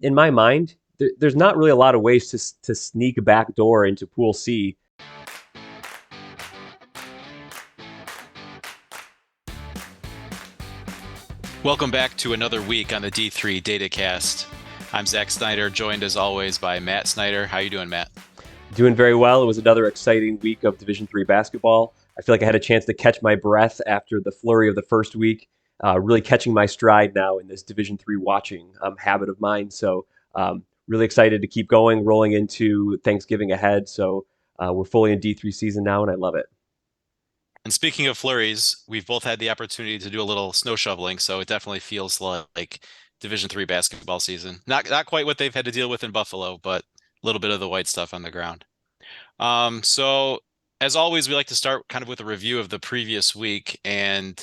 In my mind, there's not really a lot of ways to sneak a back door into Pool C. Welcome back to another week on the D3 Datacast. I'm Zach Snyder, joined as always by Matt Snyder. How you doing, Matt? Doing very well. It was another exciting week of Division III basketball. I feel like I had a chance to catch my breath after the flurry of the first week, really catching my stride now in this Division III watching habit of mine. So really excited to keep going, rolling into Thanksgiving ahead. So we're fully in D3 season now, and I love it. And speaking of flurries, we've both had the opportunity to do a little snow shoveling, so it definitely feels like Division III basketball season. Not quite what they've had to deal with in Buffalo, but a little bit of the white stuff on the ground. So as always, we like to start kind of with a review of the previous week. And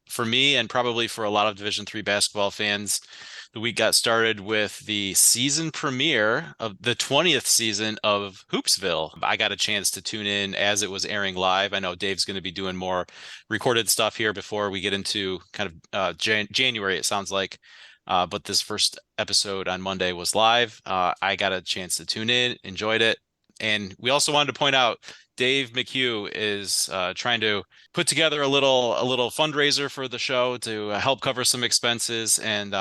for me, and probably for a lot of Division III basketball fans, the week got started with the season premiere of the 20th season of Hoopsville. I got a chance to tune in as it was airing live. I know Dave's going to be doing more recorded stuff here before we get into kind of January, it sounds like. But this first episode on Monday was live. I got a chance to tune in, enjoyed it. And we also wanted to point out Dave McHugh is trying to put together a little fundraiser for the show to help cover some expenses. And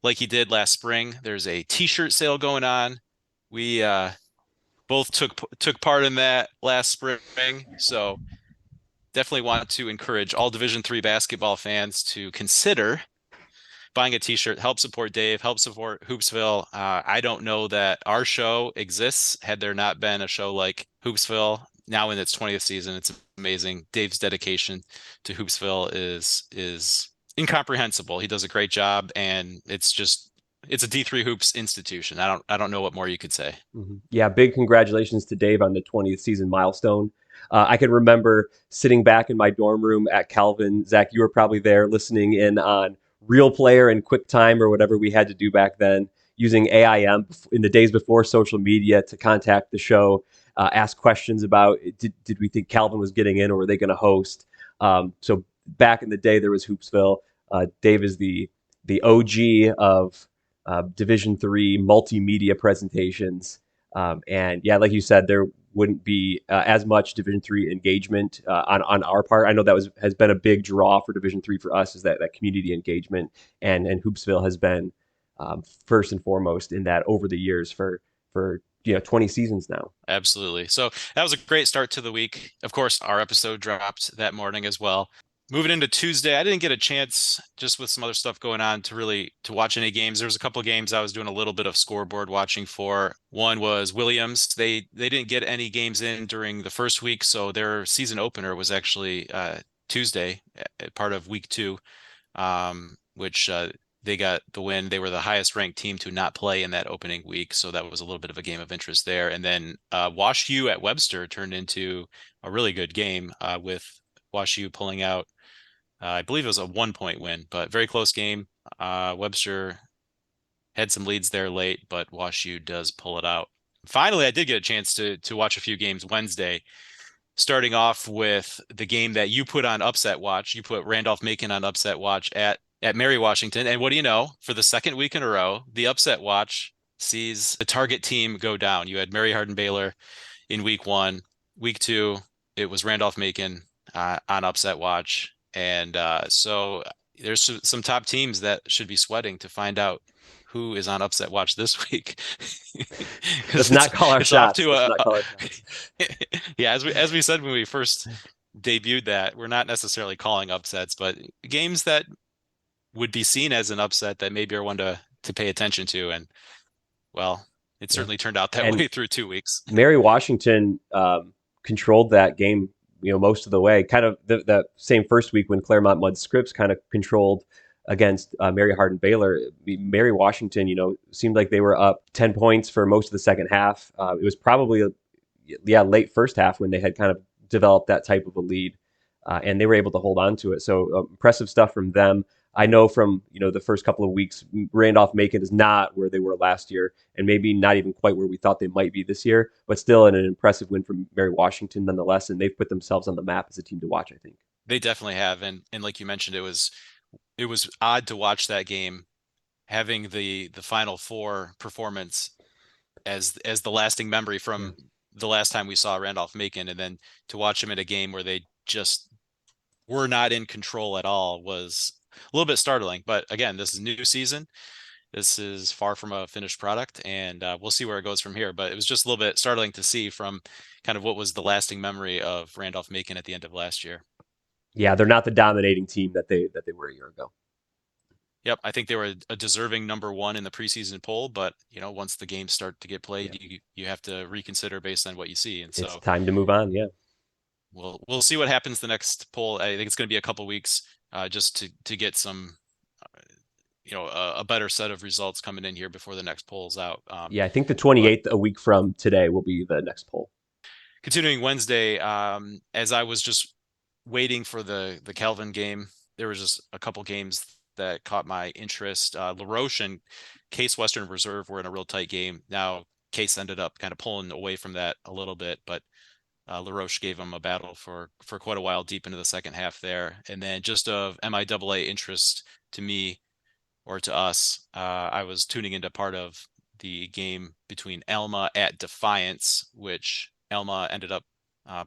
like he did last spring, there's a T-shirt sale going on. We both took part in that last spring, so definitely want to encourage all Division III basketball fans to consider buying a T-shirt. Help support Dave, help support Hoopsville. I don't know that our show exists had there not been a show like Hoopsville. Now in its 20th season, it's amazing. Dave's dedication to Hoopsville is incomprehensible. He does a great job, and it's a D3 Hoops institution. I don't know what more you could say. Mm-hmm. Yeah, big congratulations to Dave on the 20th season milestone. I can remember sitting back in my dorm room at Calvin. Zach, you were probably there listening in on Real Player and QuickTime or whatever we had to do back then, using AIM in the days before social media to contact the show, ask questions about did we think Calvin was getting in or were they going to host? So back in the day, there was Hoopsville. Dave is the OG of Division III multimedia presentations. And yeah, like you said, there wouldn't be as much Division III engagement on our part. I know that has been a big draw for Division III for us, is that community engagement, and Hoopsville has been first and foremost in that over the years for 20 seasons now. Absolutely. So that was a great start to the week. Of course, our episode dropped that morning as well. Moving into Tuesday, I didn't get a chance, just with some other stuff going on, to watch any games. There was a couple of games I was doing a little bit of scoreboard watching for. One was Williams. They didn't get any games in during the first week, so their season opener was actually Tuesday, part of week 2, which they got the win. They were the highest ranked team to not play in that opening week, so that was a little bit of a game of interest there. And then Wash U at Webster turned into a really good game with Wash U pulling out. I believe it was a 1-point win, but very close game. Webster had some leads there late, but Wash U does pull it out. Finally, I did get a chance to watch a few games Wednesday, starting off with the game that you put on Upset Watch. You put Randolph-Macon on Upset Watch at Mary Washington. And what do you know? For the second week in a row, the Upset Watch sees the target team go down. You had Mary Hardin-Baylor in week 1. Week 2, it was Randolph-Macon on Upset Watch. And so there's some top teams that should be sweating to find out who is on Upset Watch this week. Let's not call our shots. Yeah, as we said when we first debuted that, we're not necessarily calling upsets, but games that would be seen as an upset that maybe are one to pay attention to. And well, it certainly turned out that way through 2 weeks. Mary Washington controlled that game, most of the way. Kind of the same first week when Claremont Mudd Scripps kind of controlled against Mary Hardin-Baylor. Mary Washington, seemed like they were up 10 points for most of the second half. It was probably late first half when they had kind of developed that type of a lead, and they were able to hold on to it. So impressive stuff from them. I know from the first couple of weeks, Randolph-Macon is not where they were last year, and maybe not even quite where we thought they might be this year, but still an impressive win from Mary Washington nonetheless, and they've put themselves on the map as a team to watch, I think. They definitely have, and like you mentioned, it was odd to watch that game having the Final Four performance as the lasting memory Yeah. from the last time we saw Randolph-Macon, and then to watch him in a game where they just were not in control at all was a little bit startling. But again, this is a new season. This is far from a finished product, and we'll see where it goes from here. But it was just a little bit startling to see from kind of what was the lasting memory of Randolph-Macon at the end of last year. Yeah, they're not the dominating team that they were a year ago. Yep, I think they were a deserving number one in the preseason poll, but once the games start to get Yeah. played, you have to reconsider based on what you see. And It's so time to move on. Yeah. we'll see what happens the next poll. I think it's going to be a couple weeks just to get some a better set of results coming in here before the next poll's out. Yeah, I think the But 28th, a week from today, will be the next poll. continuing Wednesday, as I was just waiting for the Calvin game, there was just a couple games that caught my interest. La Roche and Case Western Reserve were in a real tight game. Now Case ended up kind of pulling away from that a little bit, but La Roche gave them a battle for quite a while deep into the second half there. And then just of MIAA interest to me or to us, I was tuning into part of the game between Alma at Defiance, which Alma ended up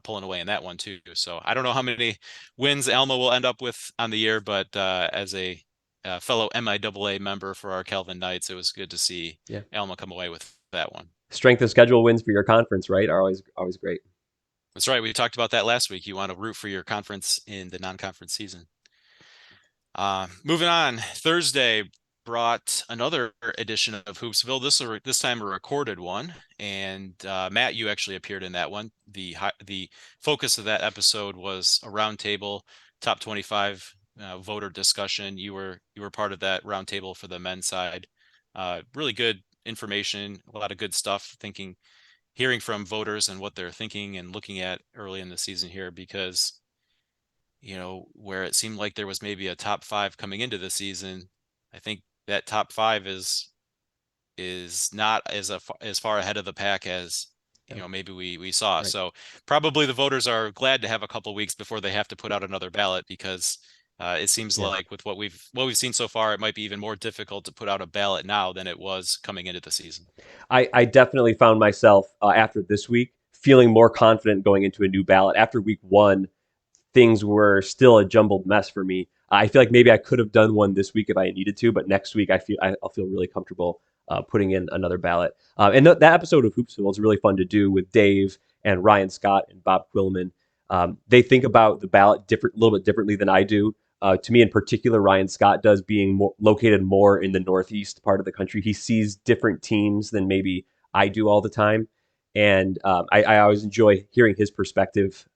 pulling away in that one too. So I don't know how many wins Alma will end up with on the year, but as a fellow MIAA member for our Calvin Knights, it was good to see Yeah. Alma come away with that one. Strength of schedule wins for your conference, right? Are always great. That's right. We talked about that last week. You want to root for your conference in the non-conference season. Moving on, Thursday brought another edition of Hoopsville. This time a recorded one, and Matt, you actually appeared in that one. The focus of that episode was a roundtable top 25 voter discussion. You were part of that roundtable for the men's side. Really good information, a lot of good stuff. Hearing from voters and what they're thinking and looking at early in the season here, because where it seemed like there was maybe a top five coming into the season, I think that top five is not as far ahead of the pack as Yeah. maybe we saw. Right. So probably the voters are glad to have a couple weeks before they have to put out another ballot, because it seems Yeah. like with what we've seen so far, it might be even more difficult to put out a ballot now than it was coming into the season. I definitely found myself after this week feeling more confident going into a new ballot. After week one, things were still a jumbled mess for me. I feel like maybe I could have done one this week if I needed to, but next week I'll feel really comfortable putting in another ballot. And that episode of Hoopsville was really fun to do with Dave and Ryan Scott and Bob Quillman. They think about the ballot a little bit differently than I do. To me, in particular, Ryan Scott does, being located more in the northeast part of the country. He sees different teams than maybe I do all the time, and I always enjoy hearing his perspective.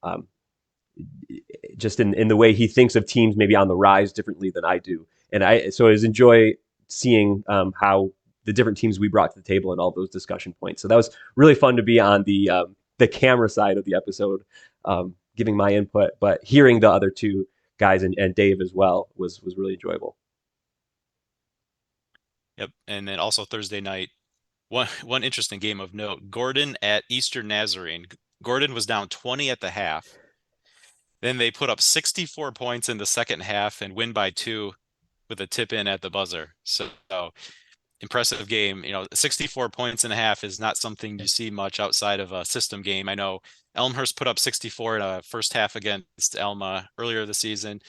Just in the way he thinks of teams maybe on the rise differently than I do. And I always enjoy seeing how the different teams we brought to the table and all those discussion points. So that was really fun to be on the camera side of the episode, giving my input, but hearing the other two guys and Dave as well was really enjoyable. Yep. And then also Thursday night, one interesting game of note: Gordon at Eastern Nazarene. Gordon was down 20 at the half. Then they put up 64 points in the second half and win by 2 with a tip in at the buzzer. So impressive game. 64 points and a half is not something you see much outside of a system game. I know Elmhurst put up 64 in a first half against Alma earlier this season.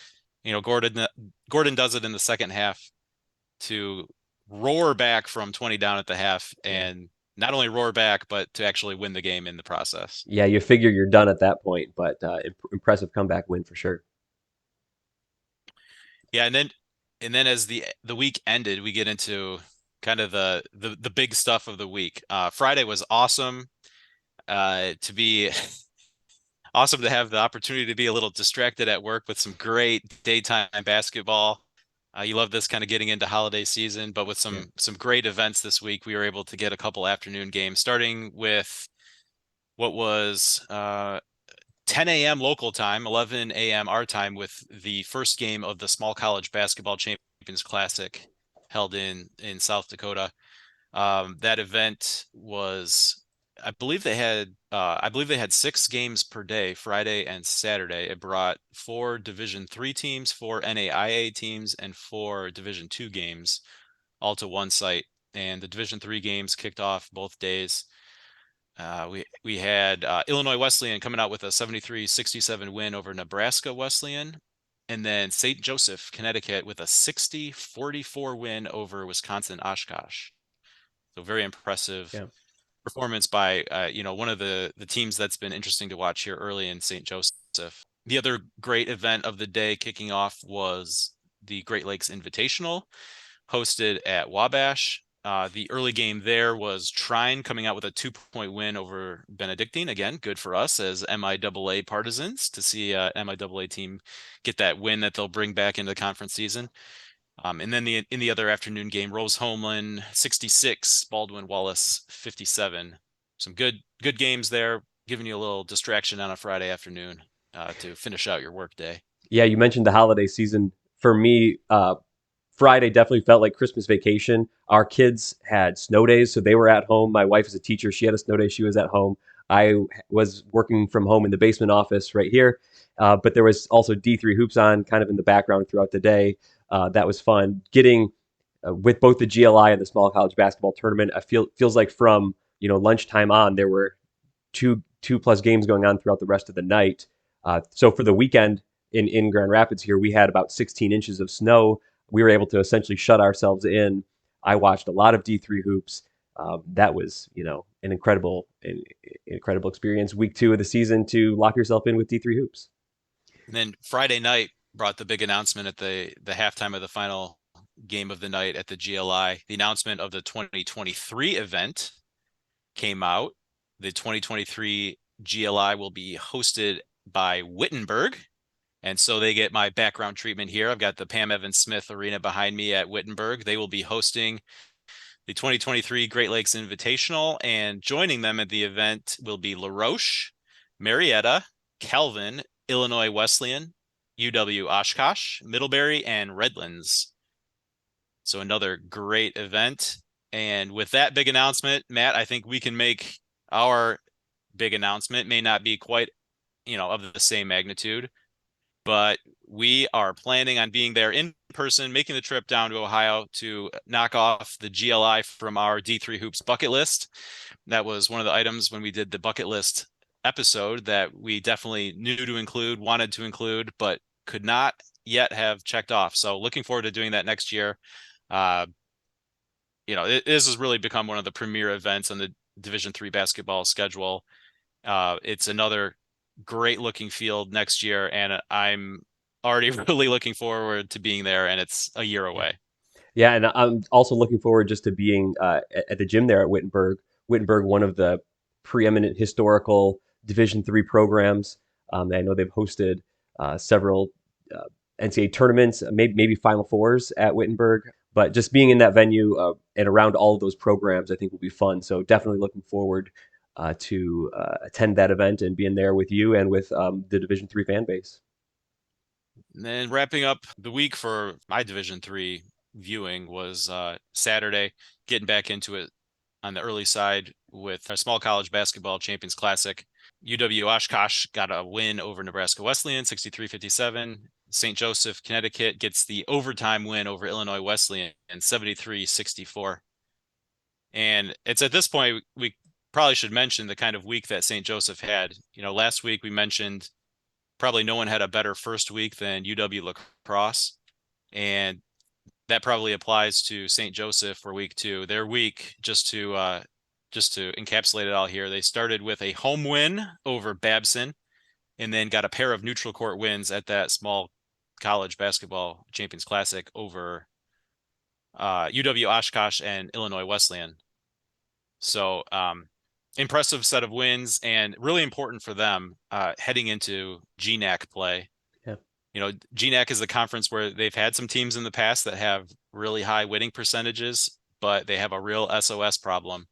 Gordon does it in the second half to roar back from 20 down at the half, Yeah. and not only roar back, but to actually win the game in the process. Yeah, you figure you're done at that point, but impressive comeback win for sure. Yeah, and then as the week ended, we get into kind of the big stuff of the week. Friday was awesome. To be awesome to have the opportunity to be a little distracted at work with some great daytime basketball. You love this kind of getting into holiday season, but with Yeah. some great events this week, we were able to get a couple afternoon games, starting with what was 10 a.m. local time, 11 a.m. our time, with the first game of the Small College Basketball Champions Classic held in South Dakota. That event was, I believe they had 6 games per day, Friday and Saturday. It brought 4 Division III teams, 4 NAIA teams, and 4 Division II games all to one site. And the Division III games kicked off both days. We had Illinois Wesleyan coming out with a 73-67 win over Nebraska Wesleyan. And then St. Joseph, Connecticut with a 60-44 win over Wisconsin Oshkosh. So very impressive Yeah. performance by one of the teams that's been interesting to watch here early in St. Joseph. The other great event of the day kicking off was the Great Lakes Invitational, hosted at Wabash. The early game there was Trine coming out with a 2-point win over Benedictine. Again, good for us as MIAA partisans to see a MIAA team get that win that they'll bring back into the conference season. And then in the other afternoon game, Rose Homeland 66, Baldwin Wallace 57. Some good games there, giving you a little distraction on a Friday afternoon to finish out your workday. Yeah, you mentioned the holiday season. For me, Friday definitely felt like Christmas vacation. Our kids had snow days, so they were at home. My wife is a teacher. She had a snow day. She was at home. I was working from home in the basement office right here. But there was also D3 hoops on kind of in the background throughout the day. That was fun. Getting with both the GLI and the small college basketball tournament, feels like from lunchtime on, there were two plus games going on throughout the rest of the night. So for the weekend in Grand Rapids here, we had about 16 inches of snow. We were able to essentially shut ourselves in. I watched a lot of D3 hoops. That was, an incredible experience. Week 2 of the season to lock yourself in with D3 hoops. And then Friday night brought the big announcement at the halftime of the final game of the night at the GLI. The announcement of the 2023 event came out. The 2023 GLI will be hosted by Wittenberg. And so they get my background treatment here. I've got the Pam Evans Smith Arena behind me at Wittenberg. They will be hosting the 2023 Great Lakes Invitational, and joining them at the event will be La Roche, Marietta, Calvin, Illinois Wesleyan, UW-Oshkosh, Middlebury, and Redlands. So another great event. And with that big announcement, Matt, I think we can make our big announcement. May not be quite, of the same magnitude, but we are planning on being there in person, making the trip down to Ohio to knock off the GLI from our D3 Hoops bucket list. That was one of the items when we did the bucket list episode that we definitely knew to include, wanted to include, but could not yet have checked off. So looking forward to doing that next year. This has really become one of the premier events on the Division III basketball schedule. It's another great looking field next year, and I'm already really looking forward to being there, and it's a year away. Yeah, and I'm also looking forward just to being at the gym there at Wittenberg. Wittenberg, one of the preeminent historical Division III programs. I know they've hosted several NCAA tournaments, maybe Final Fours at Wittenberg. But just being in that venue and around all of those programs, I think will be fun. So definitely looking forward to attend that event and being there with you and with the Division III fan base. And then wrapping up the week for my Division III viewing was Saturday, getting back into it on the early side with a small college basketball Champions Classic. UW-Oshkosh got a win over Nebraska Wesleyan, 63-57. St. Joseph, Connecticut gets the overtime win over Illinois Wesleyan, 73-64. And it's at this point we probably should mention the kind of week that St. Joseph had. Last week we mentioned probably no one had a better first week than UW-La Crosse, and that probably applies to St. Joseph for week 2. Their week, just to encapsulate it all here, they started with a home win over Babson, and then got a pair of neutral court wins at that small college basketball Champions Classic over UW-Oshkosh and Illinois Wesleyan. So impressive set of wins, and really important for them heading into GNAC play. Yeah. GNAC is the conference where they've had some teams in the past that have really high winning percentages, but they have a real SOS problem.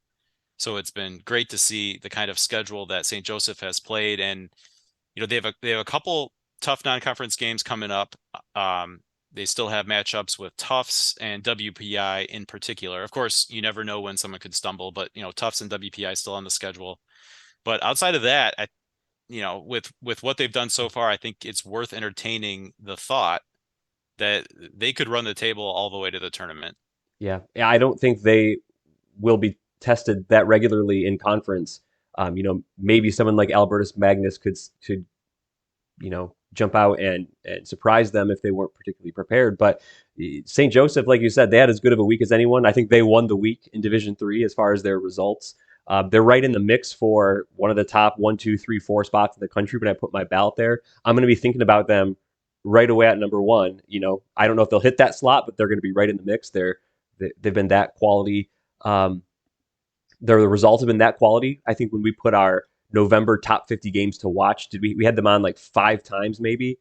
So it's been great to see the kind of schedule that St. Joseph has played, and they have a couple tough non-conference games coming up. They still have matchups with Tufts and WPI in particular. Of course, you never know when someone could stumble, but Tufts and WPI still on the schedule. But outside of that, with what they've done so far, I think it's worth entertaining the thought that they could run the table all the way to the tournament. Yeah, I don't think they will be tested that regularly in conference. Maybe someone like Albertus Magnus could jump out and surprise them if they weren't particularly prepared. But St. Joseph, like you said, they had as good of a week as anyone. I think they won the week in Division Three as far as their results. They're right in the mix for one of the top 1, 2, 3, 4 spots in the country. When I put my ballot there, I'm going to be thinking about them right away at number one. I don't know if they'll hit that slot, but they're going to be right in the mix. They've been that quality. Um, the results have been that quality. I think when we put our November top 50 games to watch, we had them on like 5 times maybe.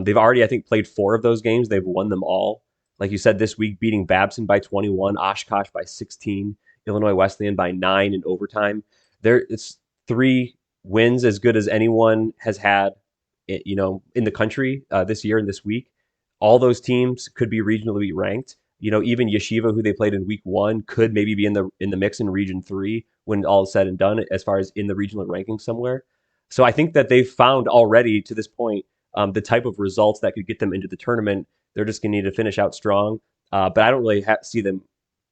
They've already, I think, played 4 of those games. They've won them all. Like you said, this week beating Babson by 21, Oshkosh by 16, Illinois Wesleyan by 9 in overtime. It's 3 wins as good as anyone has had, in the country this year and this week. All those teams could be regionally ranked. Even Yeshiva, who they played in week 1, could maybe be in the mix in Region 3 when all is said and done, as far as in the regional ranking somewhere. So I think that they've found already to this point the type of results that could get them into the tournament. They're just going to need to finish out strong. But I don't really see them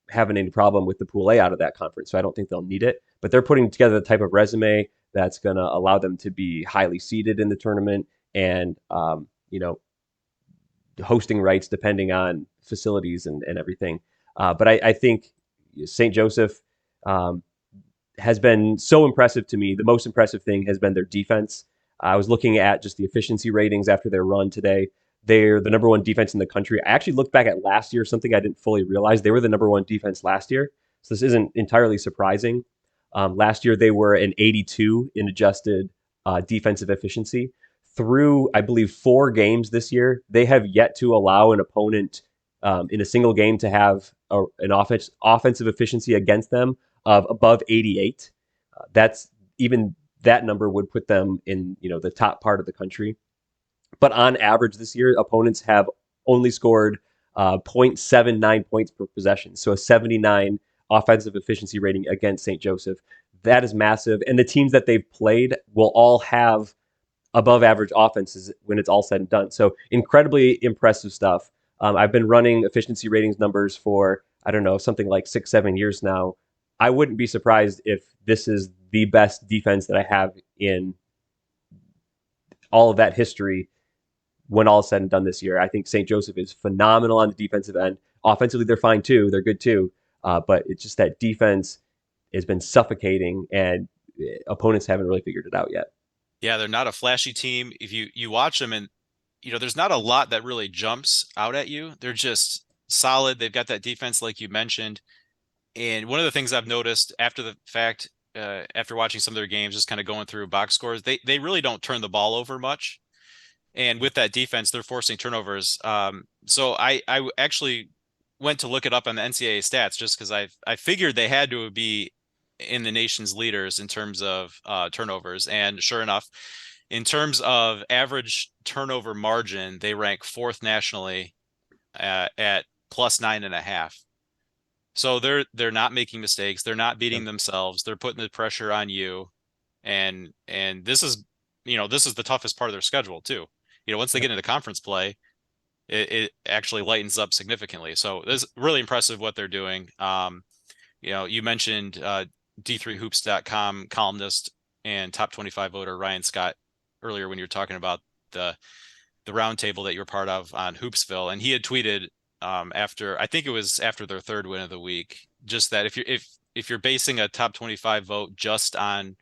having any problem with the Pool A out of that conference, so I don't think they'll need it. But they're putting together the type of resume that's going to allow them to be highly seeded in the tournament and, hosting rights depending on facilities and everything. But I think St. Joseph has been so impressive to me. The most impressive thing has been their defense. I was looking at just the efficiency ratings after their run today. They're the number 1 defense in the country. I actually looked back at last year, something I didn't fully realize. They were the number 1 defense last year. So this isn't entirely surprising. Last year, they were an 82 in adjusted defensive efficiency. Through, I believe, 4 games this year, they have yet to allow an opponent in a single game to have an offensive efficiency against them of above 88. That's even that number would put them in the top part of the country. But on average this year, opponents have only scored 0.79 points per possession, so a 79 offensive efficiency rating against St. Joseph. That is massive, and the teams that they've played will all have above average offenses when it's all said and done. So incredibly impressive stuff. I've been running efficiency ratings numbers for, I don't know, something like 6, 7 years now. I wouldn't be surprised if this is the best defense that I have in all of that history when all is said and done this year. I think St. Joseph is phenomenal on the defensive end. Offensively, they're fine too. They're good too. But it's just that defense has been suffocating, and opponents haven't really figured it out yet. Yeah, they're not a flashy team. If you watch them, and there's not a lot that really jumps out at you. They're just solid. They've got that defense like you mentioned. And one of the things I've noticed after the fact, after watching some of their games, just kind of going through box scores, they really don't turn the ball over much. And with that defense, they're forcing turnovers. So I actually went to look it up on the NCAA stats just because I figured they had to be in the nation's leaders in terms of turnovers. And sure enough, in terms of average turnover margin, they rank 4th nationally at plus 9.5. So they're not making mistakes. They're not beating themselves. They're putting the pressure on you. And this is the toughest part of their schedule too. Once they get into conference play, it actually lightens up significantly. So it's really impressive what they're doing. You mentioned D3hoops.com columnist and top 25 voter Ryan Scott earlier when you were talking about the roundtable that you were part of on Hoopsville, and he had tweeted after, I think it was after their 3rd win of the week, just that if you're basing a top 25 vote just on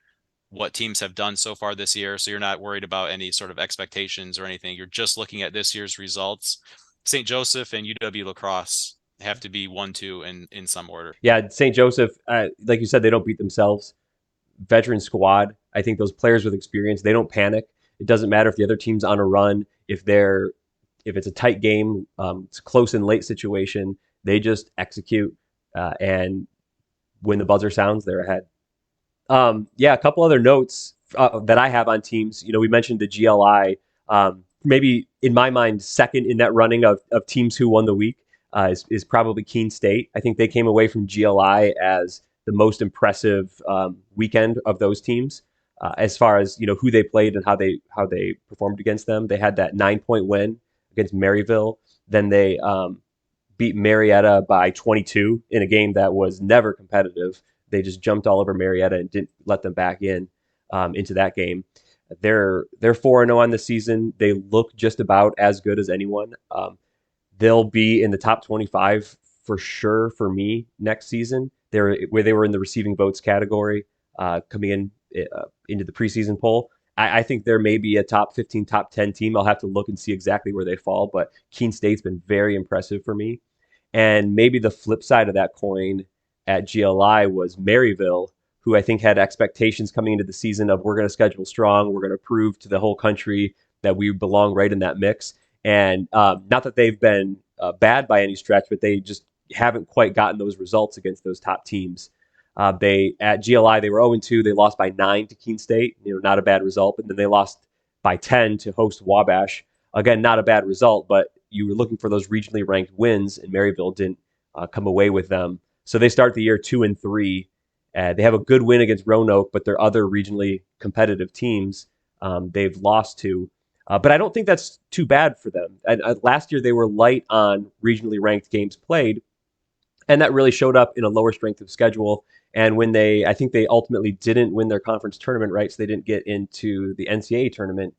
what teams have done so far this year, so you're not worried about any sort of expectations or anything, you're just looking at this year's results, St. Joseph and UW-La Crosse have to be 1, 2 in some order. Yeah, St. Joseph, like you said, they don't beat themselves. Veteran squad. I think those players with experience, they don't panic. It doesn't matter if the other team's on a run, if it's a tight game, it's a close and late situation. They just execute, and when the buzzer sounds, they're ahead. A couple other notes that I have on teams. We mentioned the GLI. Maybe in my mind, second in that running of teams who won the week is probably Keene State. I think they came away from GLI as the most impressive weekend of those teams, as far as who they played and how they performed against them. They had that 9-point win against Maryville. Then they beat Marietta by 22 in a game that was never competitive. They just jumped all over Marietta and didn't let them back in into that game. They're 4-0 on the season. They look just about as good as anyone. They'll be in the top 25 for sure for me next season. They were in the receiving votes category coming in into the preseason poll. I think there may be a top 15, top 10 team. I'll have to look and see exactly where they fall, but Keene State's been very impressive for me. And maybe the flip side of that coin at GLI was Maryville, who I think had expectations coming into the season of we're going to schedule strong, we're going to prove to the whole country that we belong right in that mix. And not that they've been bad by any stretch, but they just haven't quite gotten those results against those top teams. They at GLI they were 0-2. They lost by 9 to Keene State. Not a bad result. And then they lost by 10 to host Wabash. Again, not a bad result, but you were looking for those regionally ranked wins, and Maryville didn't come away with them. So they start the year 2-3. They have a good win against Roanoke, but their other regionally competitive teams they've lost to. But I don't think that's too bad for them. Last year they were light on regionally ranked games played, and that really showed up in a lower strength of schedule. And when I think they ultimately didn't win their conference tournament, right? So they didn't get into the NCAA tournament.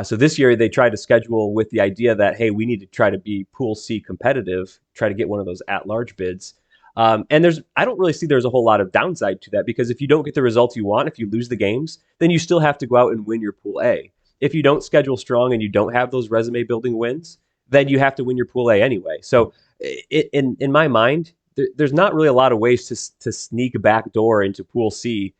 So this year they tried to schedule with the idea that, hey, we need to try to be Pool C competitive, try to get one of those at-large bids. And I don't really see there's a whole lot of downside to that, because if you don't get the results you want, if you lose the games, then you still have to go out and win your Pool A. If you don't schedule strong and you don't have those resume building wins, then you have to win your Pool A anyway. So in my mind, there's not really a lot of ways to sneak a back door into Pool C,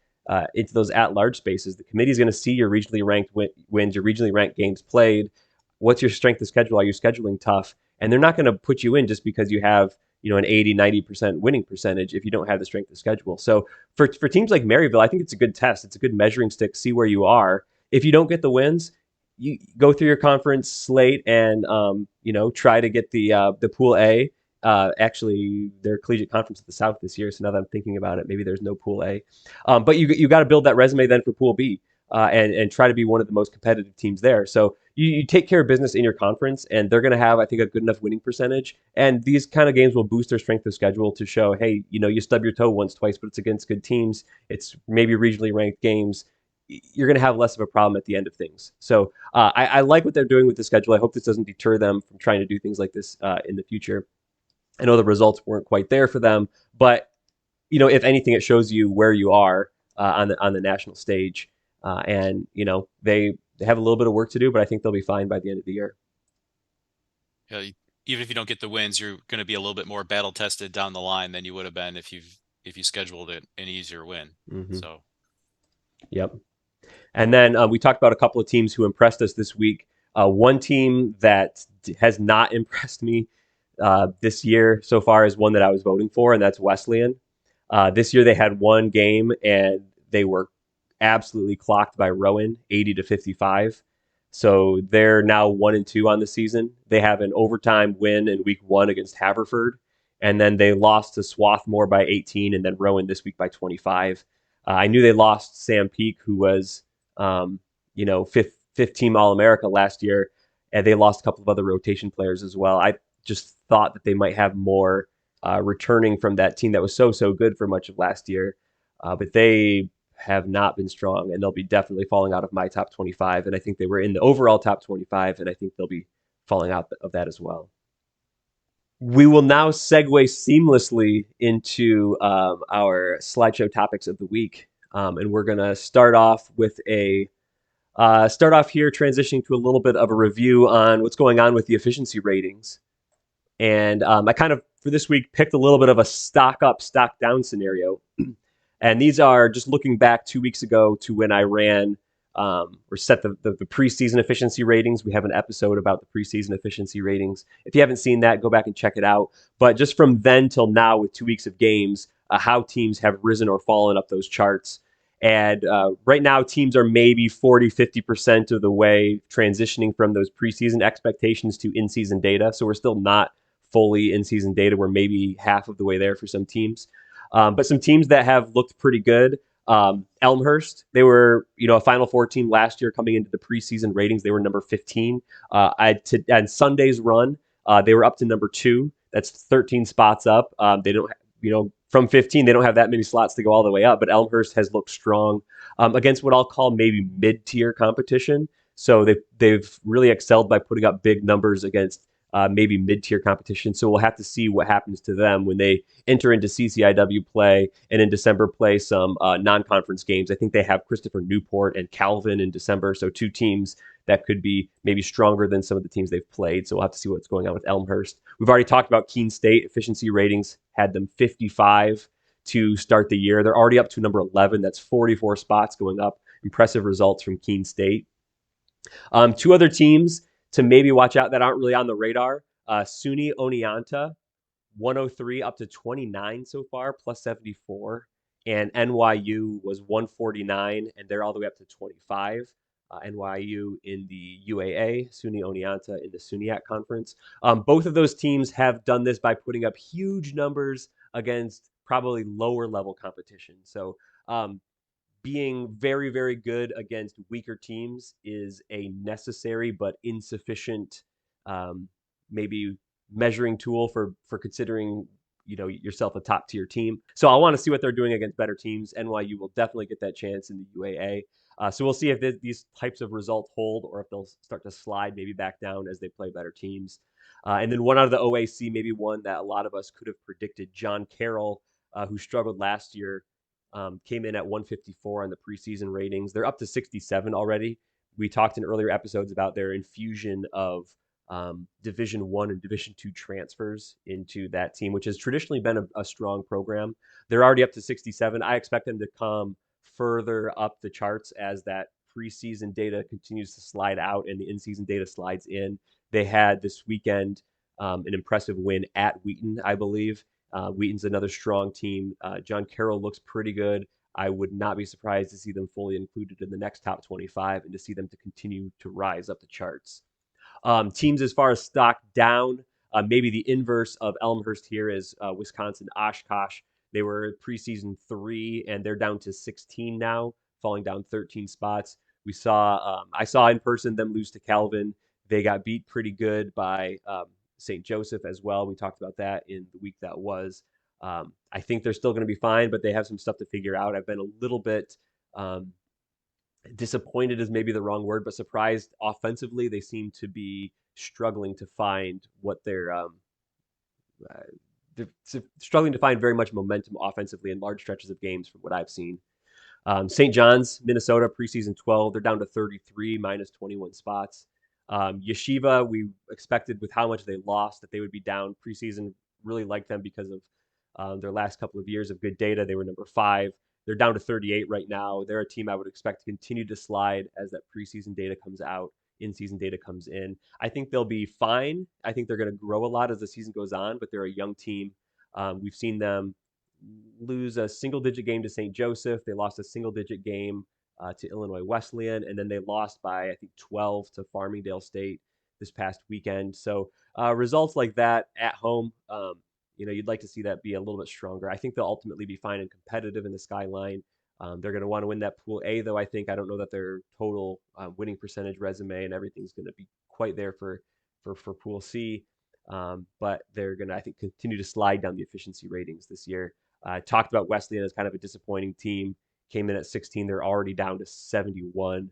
into those at-large spaces. The committee is going to see your regionally ranked wins, your regionally ranked games played. What's your strength of schedule? Are you scheduling tough? And they're not going to put you in just because you have an 80, 90% winning percentage if you don't have the strength of schedule. So for teams like Maryville, I think it's a good test. It's a good measuring stick, see where you are. If you don't get the wins, you go through your conference slate and try to get the Pool A. Actually, their collegiate conference at the South this year. So now that I'm thinking about it, maybe there's no Pool A. But you got to build that resume then for Pool B and try to be one of the most competitive teams there. So you take care of business in your conference, and they're going to have, I think, a good enough winning percentage. And these kind of games will boost their strength of schedule to show, hey, you stub your toe once, twice, but it's against good teams. It's maybe regionally ranked games. You're going to have less of a problem at the end of things. So I like what they're doing with the schedule. I hope this doesn't deter them from trying to do things like this in the future. I know the results weren't quite there for them, but if anything, it shows you where you are on the national stage. And they have a little bit of work to do, but I think they'll be fine by the end of the year. Yeah, even if you don't get the wins, you're going to be a little bit more battle tested down the line than you would have been if you scheduled it an easier win. Mm-hmm. So, yep. And then we talked about a couple of teams who impressed us this week. One team that has not impressed me this year so far is one that I was voting for, and that's Wesleyan. This year they had one game, and they were absolutely clocked by Rowan, 80-55. So they're now 1-2 on the season. They have an overtime win in week 1 against Haverford, and then they lost to Swarthmore by 18, and then Rowan this week by 25. I knew they lost Sam Peak, who was fifth team All-America last year, and they lost a couple of other rotation players as well. I just thought that they might have more returning from that team that was so good for much of last year, but they have not been strong, and they'll be definitely falling out of my top 25. And I think they were in the overall top 25, and I think they'll be falling out of that as well. We will now segue seamlessly into our slideshow topics of the week, and we're going to start off with here, transitioning to a little bit of a review on what's going on with the efficiency ratings. And I kind of, for this week, picked a little bit of a stock up, stock down scenario. And these are just looking back 2 weeks ago to when I ran or set the preseason efficiency ratings. We have an episode about the preseason efficiency ratings. If you haven't seen that, go back and check it out. But just from then till now, with 2 weeks of games, how teams have risen or fallen up those charts. And right now, teams are maybe 40-50% of the way transitioning from those preseason expectations to in-season data. So we're still not fully in-season data. We're maybe half of the way there for some teams. But some teams that have looked pretty good. Elmhurst, they were a Final Four team last year coming into the preseason ratings. They were number 15. On Sunday's run, they were up to number 2. That's 13 spots up. They don't, from 15, they don't have that many slots to go all the way up. But Elmhurst has looked strong against what I'll call maybe mid-tier competition. So they've really excelled by putting up big numbers against maybe mid-tier competition. So we'll have to see what happens to them when they enter into CCIW play and in December play some non-conference games. I think they have Christopher Newport and Calvin in December, so two teams that could be maybe stronger than some of the teams they've played. So we'll have to see what's going on with Elmhurst. We've already talked about Keene State. Efficiency ratings had them 55 to start the year. They're already up to number 11. That's 44 spots going up. Impressive results from Keene State. Two other teams to maybe watch out that aren't really on the radar. SUNY Oneonta, 103 up to 29 so far, plus 74. And NYU was 149, and they're all the way up to 25. NYU in the UAA, SUNY Oneonta in the SUNYAC conference. Both of those teams have done this by putting up huge numbers against probably lower level competition. So being very, very good against weaker teams is a necessary but insufficient maybe measuring tool for considering yourself a top tier team. So I want to see what they're doing against better teams. NYU will definitely get that chance in the UAA. So we'll see if these types of results hold or if they'll start to slide maybe back down as they play better teams. And then one out of the OAC, maybe one that a lot of us could have predicted, John Carroll, who struggled last year, came in at 154 on the preseason ratings. They're up to 67 already. We talked in earlier episodes about their infusion of Division I and Division II transfers into that team, which has traditionally been a strong program. They're already up to 67. I expect them to come further up the charts as that preseason data continues to slide out and the in-season data slides in. They had this weekend an impressive win at Wheaton, I believe. Wheaton's another strong team. John Carroll looks pretty good. I would not be surprised to see them fully included in the next top 25 and to see them to continue to rise up the charts. Teams as far as stock down, maybe the inverse of Elmhurst here is Wisconsin Oshkosh. They were preseason 3 and they're down to 16 now, falling down 13 spots. I saw in person them lose to Calvin. They got beat pretty good by St. Joseph as well. We talked about that in the week that was. I think they're still going to be fine, but they have some stuff to figure out. I've been a little bit disappointed is maybe the wrong word, but surprised offensively. They seem to be struggling to find what they're struggling to find very much momentum offensively in large stretches of games from what I've seen. St. John's, Minnesota, preseason 12, they're down to 33, minus 21 spots. Yeshiva, we expected with how much they lost that they would be down. Preseason really liked them because of their last couple of years of good data. They were number 5. They're down to 38 right now. They're a team I would expect to continue to slide as that preseason data comes out, in-season data comes in. I think they'll be fine. I think they're going to grow a lot as the season goes on, but they're a young team. We've seen them lose a single-digit game to St. Joseph. They lost a single-digit game to Illinois Wesleyan, and then they lost by, I think, 12 to Farmingdale State this past weekend. So results like that at home, you'd like to see that be a little bit stronger. I think they'll ultimately be fine and competitive in the Skyline. They're going to want to win that Pool A, though. I don't know that their total winning percentage, resume, and everything's going to be quite there for Pool C. But they're going to, I think, continue to slide down the efficiency ratings this year. Talked about Wesleyan as kind of a disappointing team. Came in at 16. They're already down to 71,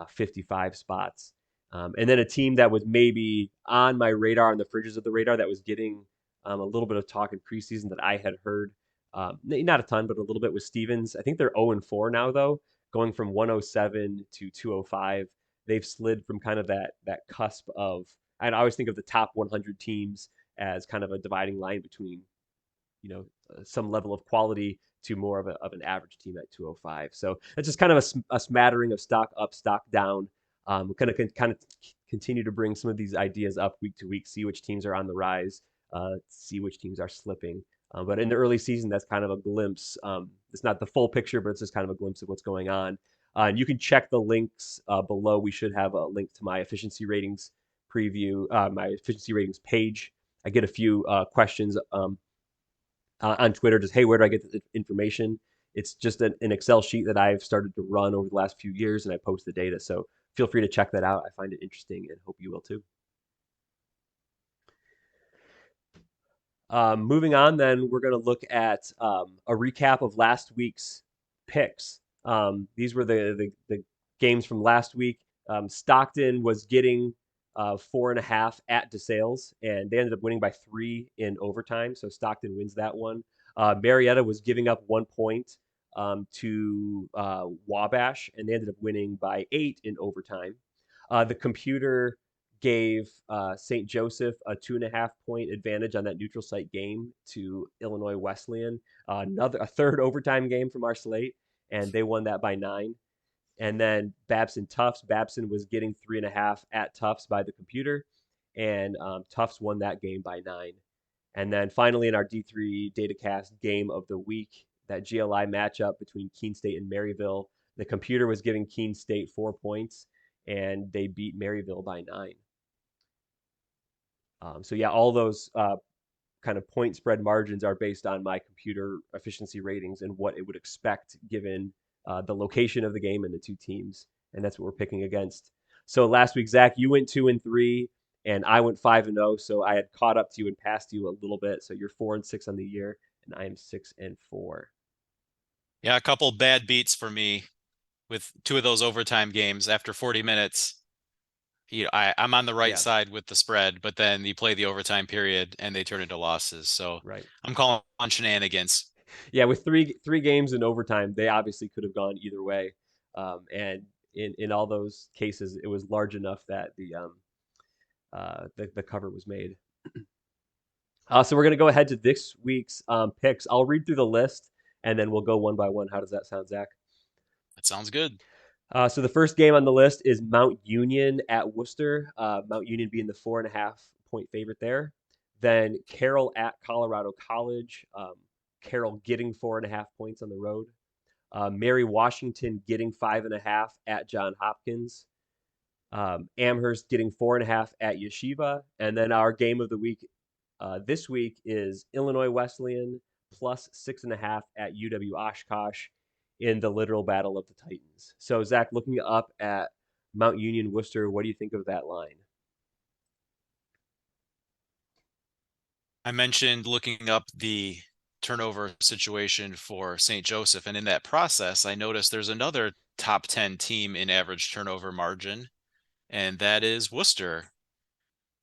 55 spots. And then a team that was maybe on my radar, on the fringes of the radar, that was getting a little bit of talk in preseason that I had heard. Not a ton, but a little bit with Stevens. I think they're 0-4 now, though, going from 107 to 205. They've slid from kind of that cusp of, I always think of the top 100 teams as kind of a dividing line between, some level of quality to more of an average team at 205. So that's just kind of a smattering of stock up, stock down. Kind of continue to bring some of these ideas up week to week, see which teams are on the rise, see which teams are slipping. But in the early season, that's kind of a glimpse. It's not the full picture, but it's just kind of a glimpse of what's going on. And you can check the links below. We should have a link to my efficiency ratings preview, my efficiency ratings page. I get a few questions on Twitter, just, hey, where do I get the information? It's just an Excel sheet that I've started to run over the last few years, and I post the data. So feel free to check that out. I find it interesting and hope you will too. Moving on, then we're going to look at a recap of last week's picks. These were the games from last week. Stockton was getting 4.5 at DeSales, and they ended up winning by 3 in overtime. So Stockton wins that one. Marietta was giving up 1 point to Wabash, and they ended up winning by 8 in overtime. The computer gave St. Joseph a 2.5 point advantage on that neutral site game to Illinois Wesleyan. A third overtime game from our slate, and they won that by 9. And then Babson Tufts. Babson was getting 3.5 at Tufts by the computer, and Tufts won that game by 9. And then finally in our D3 Datacast game of the week, that GLI matchup between Keene State and Maryville, the computer was giving Keene State 4 points, and they beat Maryville by 9. So yeah, all those kind of point spread margins are based on my computer efficiency ratings and what it would expect given the location of the game and the two teams, and that's what we're picking against. So last week, Zach, you went 2-3, and I went 5-0. So I had caught up to you and passed you a little bit. So you're 4-6 on the year, and I am 6-4. Yeah, a couple bad beats for me with two of those overtime games after 40 minutes. I'm on the right Yeah, side with the spread, but then you play the overtime period and they turn into losses. So right. I'm calling on shenanigans. Yeah, with three games in overtime, they obviously could have gone either way. And in all those cases, it was large enough that the cover was made. So we're going to go ahead to this week's picks. I'll read through the list, and then we'll go one by one. How does that sound, Zach? That sounds good. So the first game on the list is Mount Union at Wooster. Mount Union being the 4.5 point favorite there. Then Carroll at Colorado College. Carroll getting 4.5 points on the road. Mary Washington getting 5.5 at John Hopkins. Amherst getting 4.5 at Yeshiva. And then our game of the week this week is Illinois Wesleyan plus 6.5 at UW-Oshkosh in the literal battle of the Titans. So Zach, looking up at Mount Union Wooster, what do you think of that line? I mentioned looking up the turnover situation for St. Joseph, and in that process, I noticed there's another top 10 team in average turnover margin, and that is Wooster.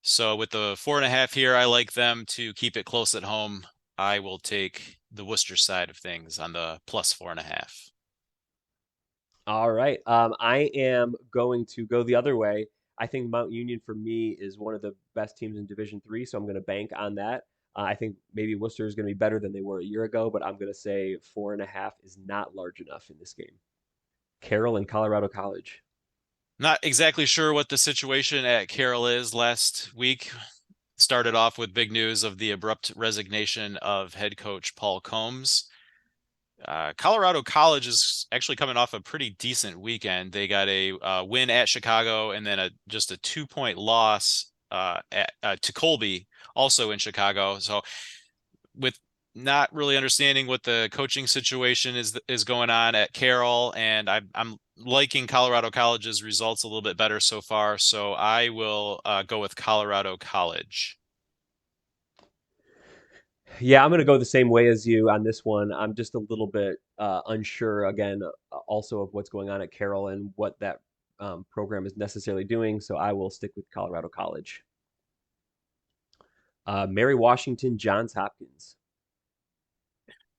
So with the 4.5 here, I like them to keep it close at home. I will take the Worcester side of things on the plus 4.5. All right. I am going to go the other way. I think Mount Union for me is one of the best teams in Division Three, so I'm going to bank on that. I think maybe Worcester is going to be better than they were a year ago, but I'm going to say 4.5 is not large enough in this game. Carroll and Colorado College. Not exactly sure what the situation at Carroll is. Last week started off with big news of the abrupt resignation of head coach Paul Combs. Colorado College is actually coming off a pretty decent weekend. They got a win at Chicago and then just a 2 point loss to Colby, also in Chicago. So with not really understanding what the coaching situation is going on at Carroll, and I'm liking Colorado College's results a little bit better so far. So I will go with Colorado College. Yeah, I'm going to go the same way as you on this one. I'm just a little bit unsure, again, also of what's going on at Carroll and what that program is necessarily doing. So I will stick with Colorado College. Mary Washington, Johns Hopkins.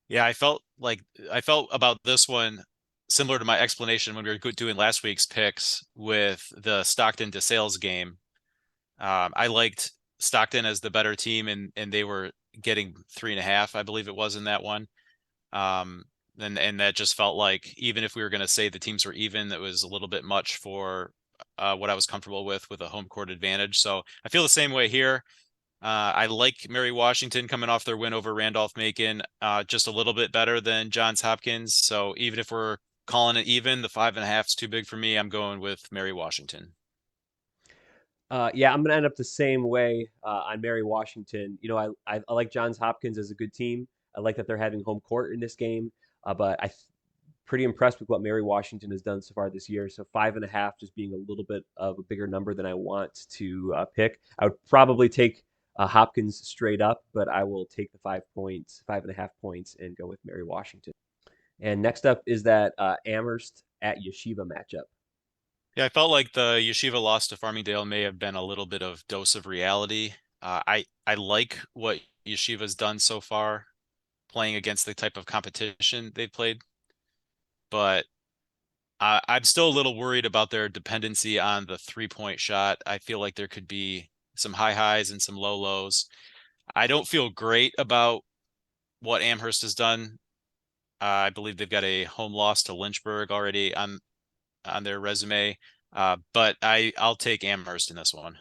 Yeah, I felt about this one similar to my explanation when we were doing last week's picks with the Stockton DeSales game. I liked Stockton as the better team, and they were getting 3.5, I believe it was in that one. Um, and that just felt like even if we were going to say the teams were even, that was a little bit much for what I was comfortable with a home court advantage. So I feel the same way here. I like Mary Washington coming off their win over Randolph-Macon, just a little bit better than Johns Hopkins. So even if we're calling it even, the 5.5 is too big for me. I'm going with Mary Washington. Yeah, I'm going to end up the same way on Mary Washington. You know, I like Johns Hopkins as a good team. I like that they're having home court in this game, but pretty impressed with what Mary Washington has done so far this year. So 5.5 just being a little bit of a bigger number than I want to pick. I would probably take Hopkins straight up, but I will take the 5 points, 5.5 points, and go with Mary Washington. And next up is that Amherst at Yeshiva matchup. Yeah, I felt like the Yeshiva loss to Farmingdale may have been a little bit of dose of reality. I like what Yeshiva's done so far, playing against the type of competition they've played, but I'm still a little worried about their dependency on the 3-point shot. I feel like there could be some high highs and some low lows. I don't feel great about what Amherst has done. I believe they've got a home loss to Lynchburg already on their resume. But I'll take Amherst in this one.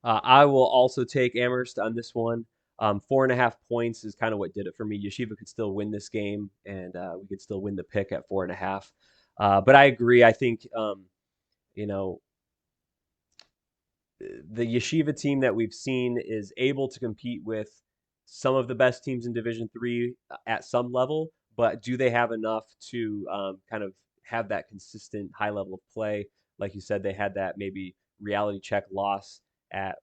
I will also take Amherst on this one. 4.5 points is kind of what did it for me. Yeshiva could still win this game, and we could still win the pick at 4.5. But I agree. I think you know the Yeshiva team that we've seen is able to compete with some of the best teams in Division III at some level, but do they have enough to kind of have that consistent high level of play? Like you said, they had that maybe reality check loss at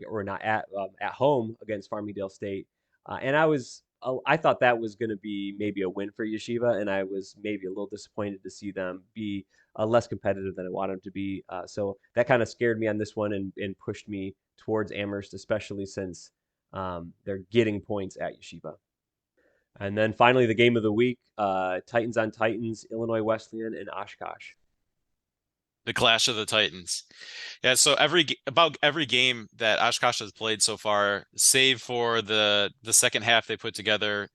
or not at home against Farmingdale State, and I thought that was going to be maybe a win for Yeshiva, and I was maybe a little disappointed to see them be less competitive than I wanted them to be. So that kind of scared me on this one and pushed me towards Amherst, especially since they're getting points at Yeshiva. And then finally, the game of the week, Titans on Titans, Illinois Wesleyan and Oshkosh. The Clash of the Titans. Yeah, so about every game that Oshkosh has played so far, save for the second half they put together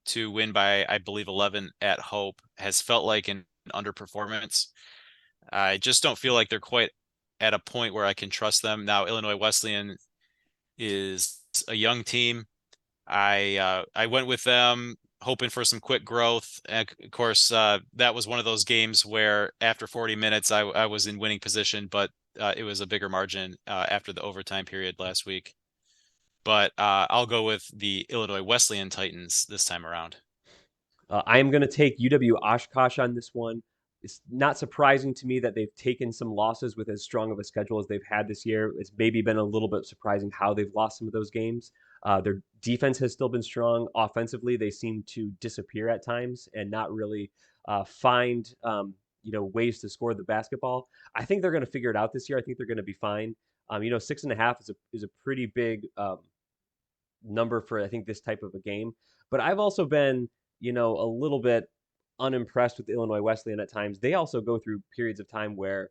to win by, I believe, 11 at Hope, has felt like an underperformance. I just don't feel like they're quite at a point where I can trust them. Now, Illinois Wesleyan is a young team. I went with them hoping for some quick growth. And of course, that was one of those games where after 40 minutes, I was in winning position, but it was a bigger margin after the overtime period last week. But I'll go with the Illinois Wesleyan Titans this time around. I am going to take UW-Oshkosh on this one. It's not surprising to me that they've taken some losses with as strong of a schedule as they've had this year. It's maybe been a little bit surprising how they've lost some of those games. Their defense has still been strong. Offensively, they seem to disappear at times and not really find ways to score the basketball. I think they're going to figure it out this year. I think they're going to be fine. 6.5 is a pretty big number for I think this type of a game. But I've also been a little bit unimpressed with Illinois Wesleyan at times. They also go through periods of time where,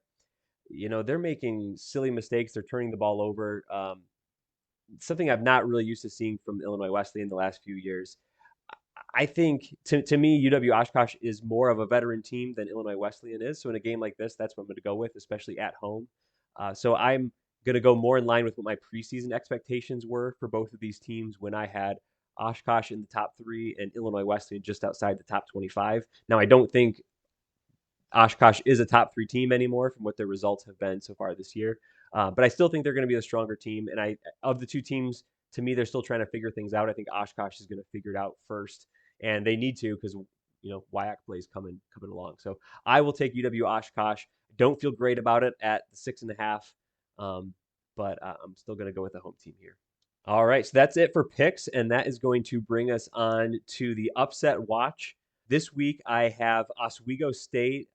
they're making silly mistakes. They're turning the ball over. Something I've not really used to seeing from Illinois Wesleyan the last few years. I think to me, UW-Oshkosh is more of a veteran team than Illinois Wesleyan is. So in a game like this, that's what I'm going to go with, especially at home. So I'm going to go more in line with what my preseason expectations were for both of these teams when I had Oshkosh in the top 3 and Illinois Wesleyan just outside the top 25. Now, I don't think Oshkosh is a top 3 team anymore from what their results have been so far this year. But I still think they're going to be the stronger team. And of the two teams, to me, they're still trying to figure things out. I think Oshkosh is going to figure it out first, and they need to because WIAC plays coming along. So I will take UW-Oshkosh. Don't feel great about it at the 6.5, but I'm still going to go with the home team here. All right, so that's it for picks, and that is going to bring us on to the upset watch. This week, I have Oswego State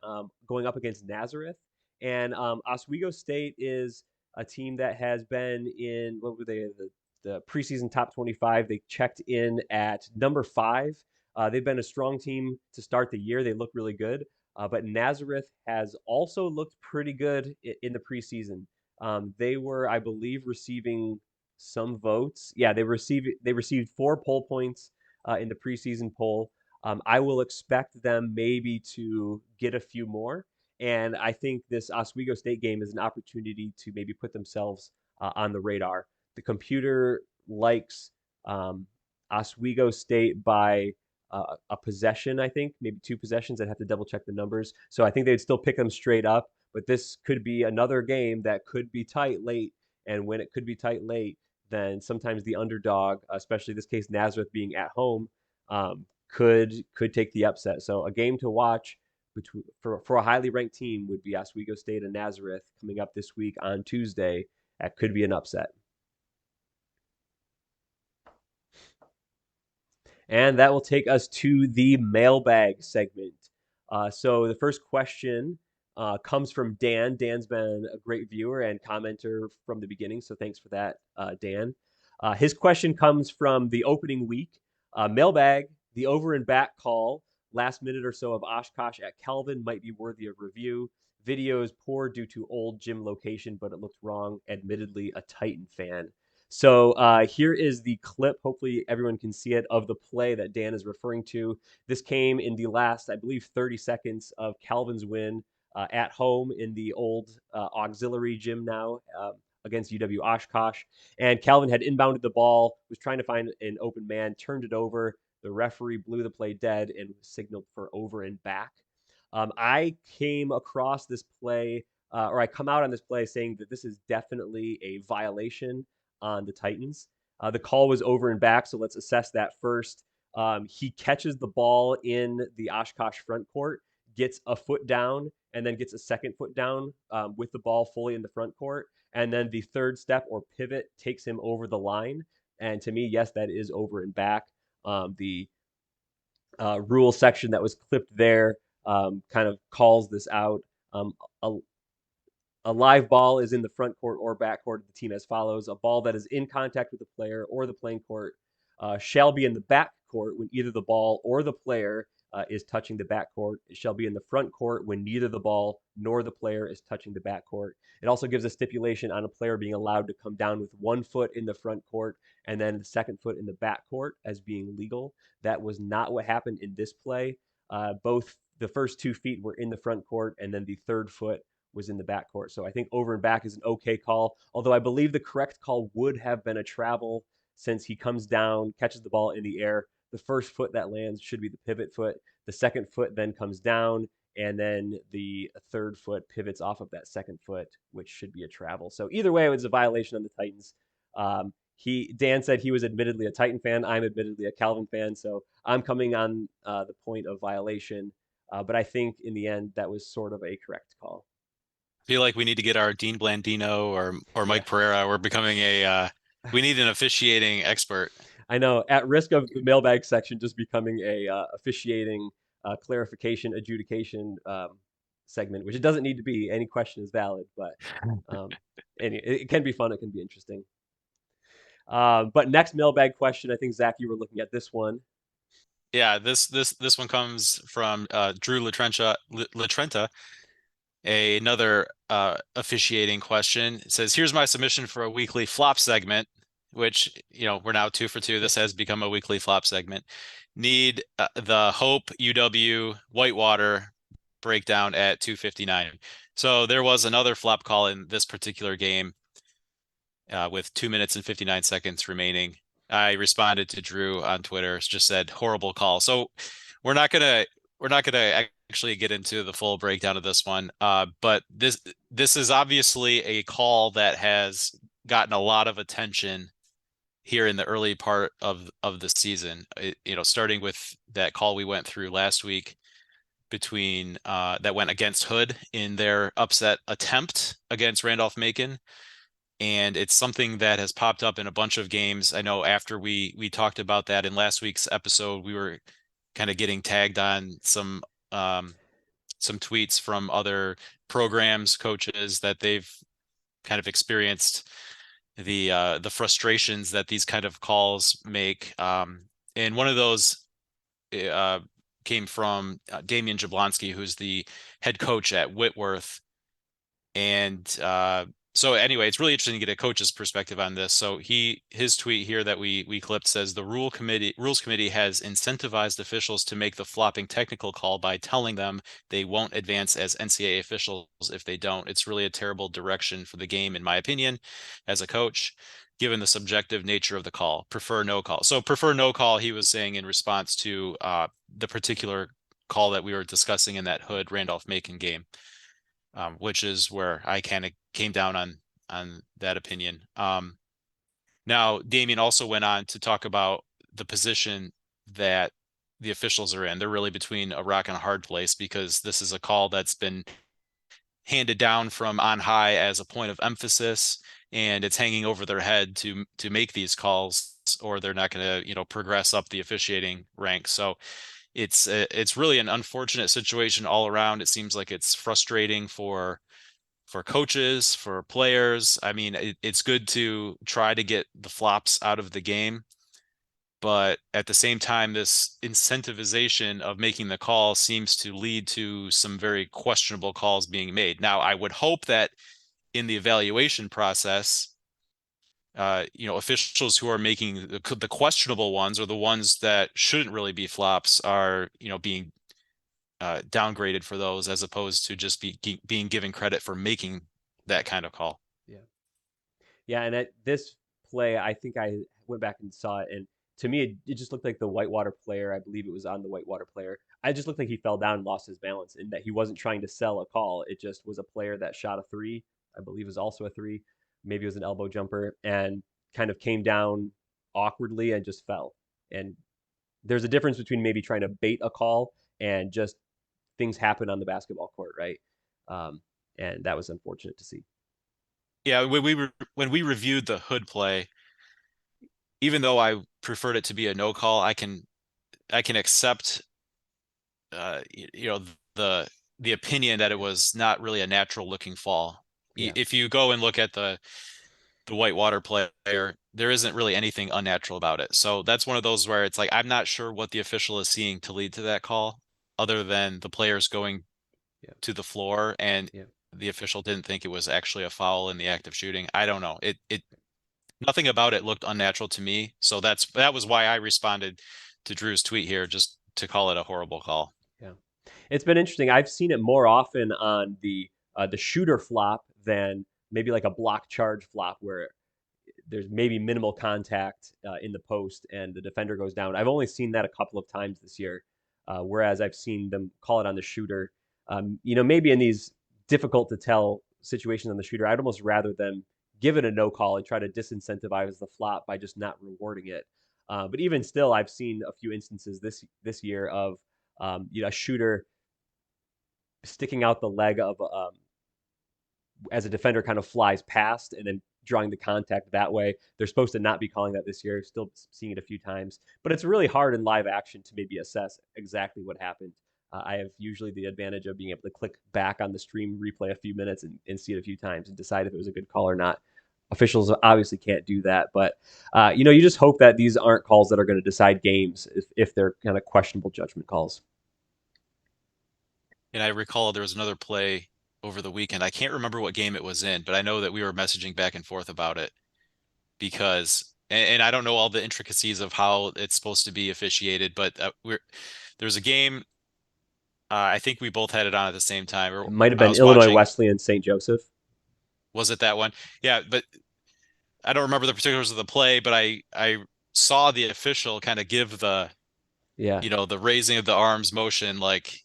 going up against Nazareth, and Oswego State is a team that has been in what were they the preseason top 25. They checked in at number 5. They've been a strong team to start the year. They look really good, but Nazareth has also looked pretty good in the preseason. They were, I believe, receiving some votes. Yeah, they received 4 poll points in the preseason poll. I will expect them maybe to get a few more, and I think this Oswego State game is an opportunity to maybe put themselves on the radar. The computer likes Oswego State by a possession, I think, maybe 2 possessions. I'd have to double check the numbers. So I think they'd still pick them straight up, but this could be another game that could be tight late, and when it could be tight late, then sometimes the underdog, especially this case Nazareth being at home, could take the upset. So a game to watch. for a highly ranked team would be Oswego State and Nazareth coming up this week on Tuesday. That could be an upset. And that will take us to the mailbag segment. So the first question comes from Dan. Dan's been a great viewer and commenter from the beginning, so thanks for that, Dan. His question comes from the opening week. Mailbag, the over and back call, last minute or so of Oshkosh at Calvin might be worthy of review. Video is poor due to old gym location, but it looked wrong. Admittedly, a Titan fan. So here is the clip. Hopefully everyone can see it of the play that Dan is referring to. This came in the last, I believe, 30 seconds of Calvin's win at home in the old auxiliary gym now against UW-Oshkosh. And Calvin had inbounded the ball, was trying to find an open man, turned it over. The referee blew the play dead and signaled for over and back. I came across this play, or I come out on this play saying that this is definitely a violation on the Titans. The call was over and back, so let's assess that first. He catches the ball in the Oshkosh front court, gets a foot down, and then gets a second foot down with the ball fully in the front court. And then the third step or pivot takes him over the line. And to me, yes, that is over and back. The rule section that was clipped there kind of calls this out. A live ball is in the front court or back court of the team as follows. A ball that is in contact with the player or the playing court shall be in the back court when either the ball or the player is touching the back court. It shall be in the front court when neither the ball nor the player is touching the back court. It also gives a stipulation on a player being allowed to come down with 1 foot in the front court and then the second foot in the back court as being legal. That was not what happened in this play. Both the first 2 feet were in the front court and then the third foot was in the backcourt. So I think over and back is an okay call, although I believe the correct call would have been a travel since he comes down, catches the ball in the air. The first foot that lands should be the pivot foot. The second foot then comes down, and then the third foot pivots off of that second foot, which should be a travel. So either way, it was a violation on the Titans. Dan said he was admittedly a Titan fan. I'm admittedly a Calvin fan, so I'm coming on the point of violation. But I think in the end, that was sort of a correct call. Feel like we need to get our Dean Blandino or Mike Pereira. We're becoming we need an officiating expert. I know, at risk of the mailbag section just becoming a officiating clarification adjudication segment, which it doesn't need to be. Any question is valid, but it can be fun. It can be interesting. But next mailbag question, I think Zach, you were looking at this one. Yeah, this one comes from Drew Latrenta. Another officiating question. It says, here's my submission for a weekly flop segment, which, we're now 2 for 2. This has become a weekly flop segment. Need the Hope UW Whitewater breakdown at 2:59. So there was another flop call in this particular game with 2 minutes and 59 seconds remaining. I responded to Drew on Twitter, just said horrible call. So we're not gonna actually get into the full breakdown of this one. But this is obviously a call that has gotten a lot of attention here in the early part of the season. Starting with that call we went through last week between that went against Hood in their upset attempt against Randolph-Macon. And it's something that has popped up in a bunch of games. I know after we talked about that in last week's episode, we were kind of getting tagged on some tweets from other programs, coaches, that they've kind of experienced the frustrations that these kind of calls make. And one of those came from Damian Jablonski, who's the head coach at Whitworth. And so anyway, it's really interesting to get a coach's perspective on this. So his tweet here that we clipped says the rules committee has incentivized officials to make the flopping technical call by telling them they won't advance as NCAA officials if they don't. It's really a terrible direction for the game, in my opinion, as a coach, given the subjective nature of the call. Prefer no call. So prefer no call, he was saying in response to the particular call that we were discussing in that Hood Randolph-Macon game. Which is where I kind of came down on that opinion. Now, Damien also went on to talk about the position that the officials are in. They're really between a rock and a hard place because this is a call that's been handed down from on high as a point of emphasis, and it's hanging over their head to make these calls, or they're not going to progress up the officiating ranks. So it's really an unfortunate situation all around. It seems like it's frustrating for coaches, for players. I mean, it's good to try to get the flops out of the game, but at the same time, this incentivization of making the call seems to lead to some very questionable calls being made. Now, I would hope that in the evaluation process, officials who are making the questionable ones, or the ones that shouldn't really be flops, are being downgraded for those, as opposed to just being given credit for making that kind of call. Yeah. Yeah, and at this play, I think I went back and saw it, and to me, it just looked like the Whitewater player. I believe it was on the Whitewater player. I just looked like he fell down and lost his balance, and that he wasn't trying to sell a call. It just was a player that shot a three. I believe it was also a three. Maybe it was an elbow jumper, and kind of came down awkwardly and just fell. And there's a difference between maybe trying to bait a call and just things happen on the basketball court, right? Um, and that was unfortunate to see. Yeah, when we reviewed the Hood play, even though I preferred it to be a no call, I can accept the opinion that it was not really a natural looking fall. Yeah, If you go and look at the Whitewater player, there isn't really anything unnatural about it. So that's one of those where it's like, I'm not sure what the official is seeing to lead to that call, other than the players going yeah, to the floor and yeah. the official didn't think it was actually a foul in the act of shooting. I don't know. It nothing about it looked unnatural to me. So that was why I responded to Drew's tweet here, just to call it a horrible call. Yeah, it's been interesting. I've seen it more often on the shooter flop than maybe like a block charge flop where there's maybe minimal contact in the post and the defender goes down. I've only seen that a couple of times this year, whereas I've seen them call it on the shooter. Maybe in these difficult to tell situations on the shooter, I'd almost rather them give it a no call and try to disincentivize the flop by just not rewarding it. But even still, I've seen a few instances this year of a shooter sticking out the leg of as a defender kind of flies past and then drawing the contact that way. They're supposed to not be calling that this year. Still seeing it a few times, but it's really hard in live action to maybe assess exactly what happened. I have usually the advantage of being able to click back on the stream replay a few minutes and see it a few times and decide if it was a good call or not. Officials obviously can't do that, but you just hope that these aren't calls that are going to decide games if they're kind of questionable judgment calls. And I recall there was another play over the weekend. I can't remember what game it was in, but I know that we were messaging back and forth about it because, and I don't know all the intricacies of how it's supposed to be officiated, but there's a game. I think we both had it on at the same time. It Or might have I been was Illinois watching. Wesleyan St. Joseph. Was it that one? Yeah, but I don't remember the particulars of the play, but I saw the official kind of give Yeah, the raising of the arms motion, like,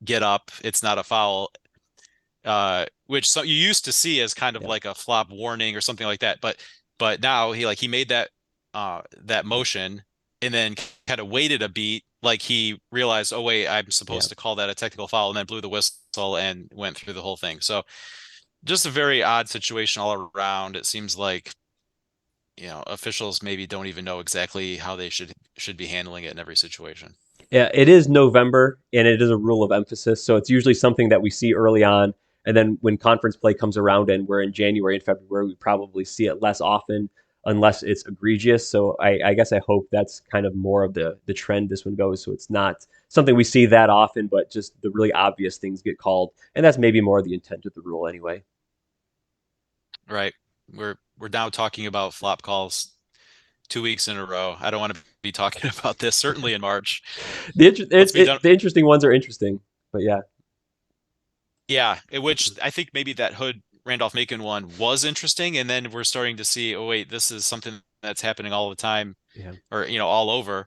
get up, it's not a foul. Which so you used to see as kind of yeah, like a flop warning or something like that. But now he made that yeah, motion and then kind of waited a beat, like he realized, oh wait, I'm yeah. supposed to call that a technical foul, and then blew the whistle and went through the whole thing. So just a very odd situation all around. It seems like officials maybe don't even know exactly how they should be handling it in every situation. Yeah, it is November, and it is a rule of emphasis. So it's usually something that we see early on, and then when conference play comes around, and we're in January and February, we probably see it less often, unless it's egregious. So I guess I hope that's kind of more of the trend this one goes. So it's not something we see that often, but just the really obvious things get called, and that's maybe more the intent of the rule anyway. Right. We're now talking about flop calls 2 weeks in a row. I don't want to be talking about this, certainly in March. Let's be done. The interesting ones are interesting, but yeah, Yeah, which I think maybe that Hood Randolph Macon one was interesting, and then we're starting to see, oh wait, this is something that's happening all the time, yeah, or all over.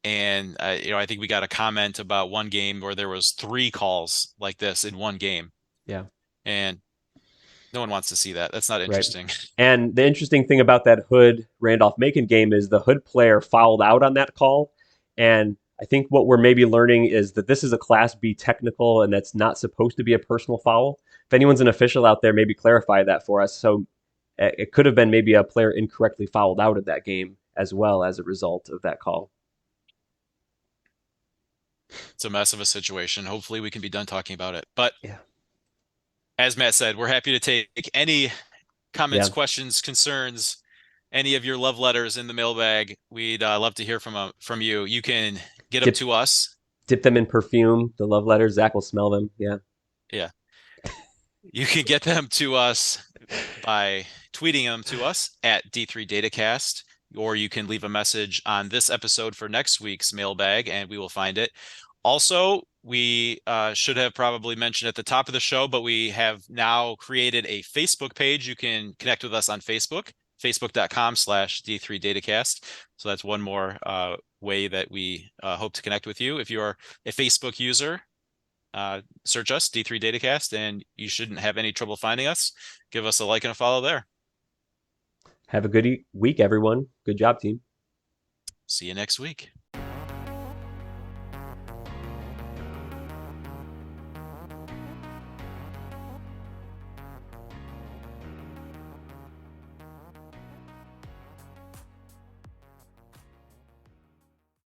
And I think we got a comment about one game where there was 3 calls like this in one game, yeah. and no one wants to see that. That's not Right. interesting. And the interesting thing about that Hood Randolph Macon game is the Hood player fouled out on that call, And I think what we're maybe learning is that this is a Class B technical, and that's not supposed to be a personal foul. If anyone's an official out there, maybe clarify that for us. So it could have been maybe a player incorrectly fouled out of that game as well as a result of that call. It's a mess of a situation. Hopefully we can be done talking about it. But Yeah. as Matt said, we're happy to take any comments, Yeah. questions, concerns, any of your love letters in the mailbag. We'd love to hear from you. You can get them Dip, to us. dip them in perfume, the love letters. Zach will smell them. Yeah. Yeah. You can get them to us by tweeting them to us at D3Datacast, or you can leave a message on this episode for next week's mailbag and we will find it. Also, we should have probably mentioned at the top of the show, but we have now created a Facebook page. You can connect with us on Facebook, facebook.com/D3Datacast. So that's one more way that we hope to connect with you. If you're a Facebook user, search us, D3 Datacast, and you shouldn't have any trouble finding us. Give us a like and a follow there. Have a good week, everyone. Good job, team. See you next week.